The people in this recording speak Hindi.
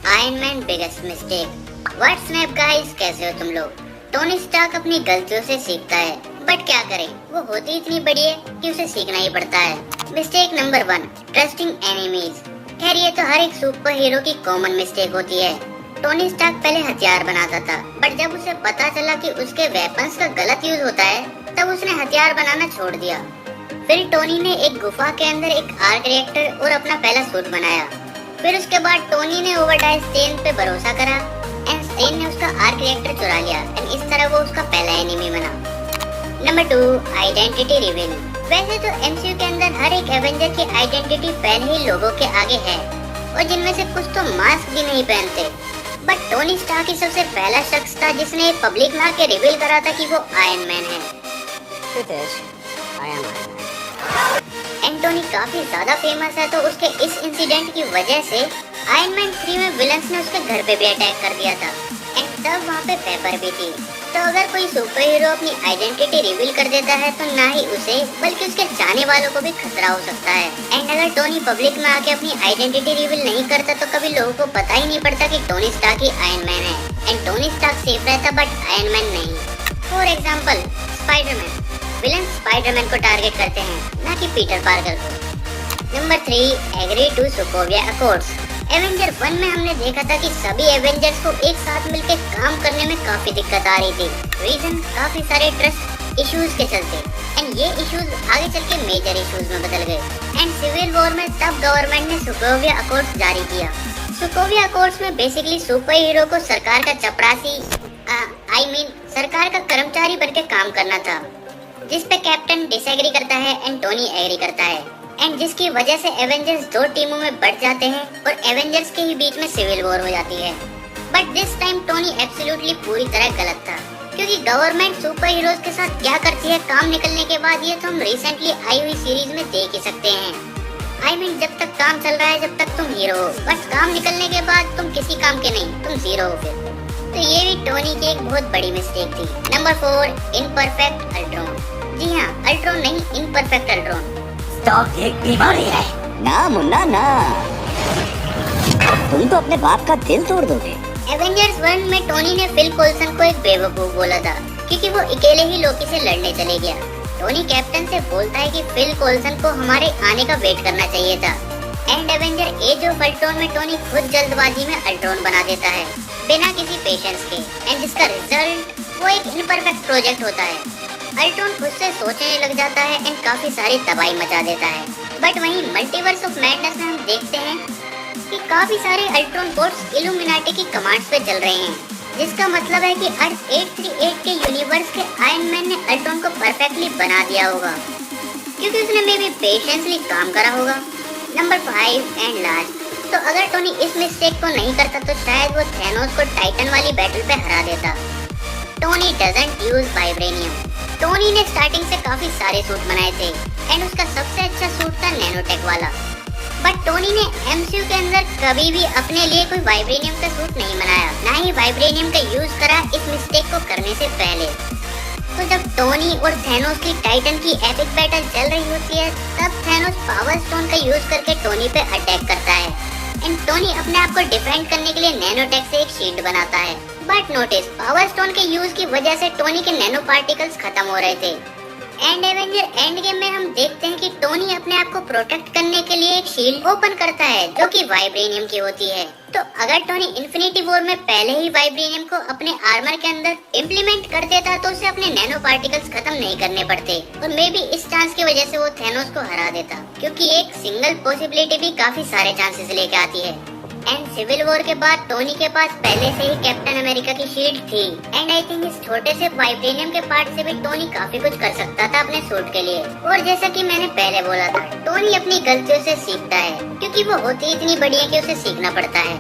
Iron man biggest mistake. What's up guys, कैसे हो तुम लोग। टोनी स्टार्क अपनी गलतियों से सीखता है, बट क्या करे, वो होती इतनी बड़ी है कि उसे सीखना ही पड़ता है। Mistake number 1, trusting enemies. खैर ये तो हर एक सुपर हीरो की कॉमन मिस्टेक होती है। टोनी स्टार्क पहले हथियार बनाता था, बट जब उसे पता चला कि उसके वेपन्स का गलत यूज होता है, तब उसने हथियार बनाना छोड़ दिया। फिर टोनी ने एक गुफा के अंदर एक आर्क रिएक्टर और अपना पहला सूट बनाया। फिर उसके बाद टोनी ने ओबेडाय स्टेन पे भरोसा करा एंड स्टेन ने उसका आर्क रिएक्टर चुरा लिया एंड इस तरह वो उसका पहला एनिमी बना। Number 2, identity reveal. वैसे तो एमसीयू के अंदर हर एक एवेंजर की आइडेंटिटी पहले ही लोगों के आगे है और जिनमें से कुछ तो मास्क भी नहीं पहनते, बट टोनी स्टार्क ही सबसे पहला शख्स था जिसने पब्लिक में आके रिवील करा था कि वो आयरन मैन है। एंटोनी काफी ज्यादा फेमस है, तो उसके इस इंसिडेंट की वजह से आयरन मैन 3 में विलन्स ने उसके घर पे भी अटैक कर दिया था एंड तब वहाँ पे पेपर भी थी। तो अगर कोई सुपर हीरो अपनी आइडेंटिटी रिवील कर देता है तो ना ही उसे बल्कि उसके चाहने वालों को भी खतरा हो सकता है। एंड अगर टोनी पब्लिक में आके अपनी आइडेंटिटी रिवील नहीं करता तो कभी लोगों को पता ही नहीं पड़ता कि टोनी स्टार्क ही आयरन मैन है एंड टोनी स्टार्क सेफ रहता बट आयरन मैन नहीं। For example spiderman. Villain spiderman को टारगेट करते हैं, ना कि पीटर पार्कर को। Number 3, agree to Sokovia accords. Avenger 1 में हमने देखा था कि सभी एवेंजर्स को एक साथ मिलकर काम करने में काफी दिक्कत आ रही थी। रीजन काफी सारे ट्रस्ट इश्यूज के चलते एंड ये इश्यूज आगे चल के मेजर इश्यूज में बदल गए एंड सिविल वॉर में तब गवर्नमेंट ने सोकोविया अकॉर्ड्स जारी किया। सोकोविया अकॉर्ड्स में बेसिकली सुपर हीरो को सरकार का चपरासी सरकार का कर्मचारी बनके काम करना था, जिस पे कैप्टन डिसएग्री करता है एंड टोनी एग्री करता है एंड जिसकी वजह से एवेंजर्स 2 टीमों में बढ़ जाते हैं और एवेंजर्स के ही बीच में सिविल वॉर हो जाती है। But this time Tony absolutely पूरी तरह गलत था, क्योंकि गवर्नमेंट सुपर हीरोज के साथ क्या करती है काम निकलने के बाद, ये तो हम रिसेंटली आई हुई सीरीज में देख ही सकते हैं। जब तक काम चल रहा है जब तक तुम हीरो हो, बस काम निकलने के बाद तुम किसी काम के नहीं, तुम जीरो हो फिर। तो ये भी टोनी की एक बहुत बड़ी मिस्टेक थी। Number 4, imperfect Ultron. जी हाँ, अल्ट्रॉन नहीं, इम्परफेक्ट अल्ट्रॉन। स्टॉक एक बीमारी है ना मुन्ना ना, तुम तो अपने बाप का दिल तोड़ दोगे। एवेंजर्स 1 में टोनी ने फिल कोल्सन को एक बेवकूफ बोला था, क्योंकि वो अकेले ही लोकी से लड़ने चले गया। टोनी कैप्टन से बोलता है कि फिल कोल्सन को हमारे आने का वेट करना चाहिए था and avenger age of Ultron में टोनी खुद जल्दबाजी में अल्ट्रॉन बना देता है बिना किसी पेशेंस के एंड जिसका रिजल्ट वो एक इम्परफेक्ट प्रोजेक्ट होता है। अल्ट्रॉन खुद से सोचने लग जाता है एंड काफी सारी तबाही मचा देता है। बट वहीं मल्टीवर्स ऑफ मैडनेस में हम देखते हैं कि काफी सारे अल्ट्रॉन कोड्स इल्यूमिनाटी की कमांड्स पे चल रहे हैं, जिसका मतलब है कि अर्थ 838 के यूनिवर्स के आयरन मैन ने अल्ट्रॉन को परफेक्टली बना दिया होगा, क्योंकि उसने मे भी पेशेंसली काम करा होगा। नंबर 5 एंड लास्ट, तो अगर टोनी इस मिस्टेक को नहीं करता तो शायद वो थैनोस को टाइटन वाली बैटल पे हरा देता। Tony doesn't use vibranium. Tony ने स्टार्टिंग से काफी सारे सूट बनाए थे एंड उसका सबसे अच्छा सूट था नैनोटेक वाला, बट टोनी ने एमसीयू के अंदर कभी भी अपने लिए कोई वाइब्रेनियम का सूट नहीं बनाया, ना ही वाइब्रेनियम का यूज करा इस मिस्टेक को करने से पहले। तो जब टोनी और थैनोस की टाइटन की एपिक बैटल चल रही होती है, तब थैनोस पावर स्टोन का यूज करके टोनी पे अटैक करता है एंड टोनी अपने आप को डिफेंड करने के लिए नैनोटेक से एक शील्ड बनाता है। बट नोटिस, पावर स्टोन के यूज की वजह से टोनी के नैनो पार्टिकल्स खत्म हो रहे थे एंड एवेंजर एंड गेम में हम देखते हैं कि टोनी अपने आप को प्रोटेक्ट करने के लिए एक शील्ड ओपन करता है जो कि वाइब्रेनियम की होती है। तो अगर टोनी इन्फिनिटी वॉर में पहले ही वाइब्रेनियम को अपने आर्मर के अंदर इम्प्लीमेंट कर देता तो उसे अपने नैनो पार्टिकल्स खत्म नहीं करने पड़ते और मे बी इस चांस की वजह से वो थैनोस को हरा देता, क्योंकि एक सिंगल पॉसिबिलिटी भी काफी सारे चांसेस लेके आती है। एंड सिविल वॉर के बाद टोनी के पास पहले से ही कैप्टन अमेरिका की शील्ड थी एंड आई थिंक इस छोटे से वाइब्रेनियम के पार्ट से भी टोनी काफी कुछ कर सकता था अपने सूट के लिए। और जैसा कि मैंने पहले बोला था, टोनी अपनी गलतियों से सीखता है, क्योंकि वो होती इतनी बड़ी है कि उसे सीखना पड़ता है।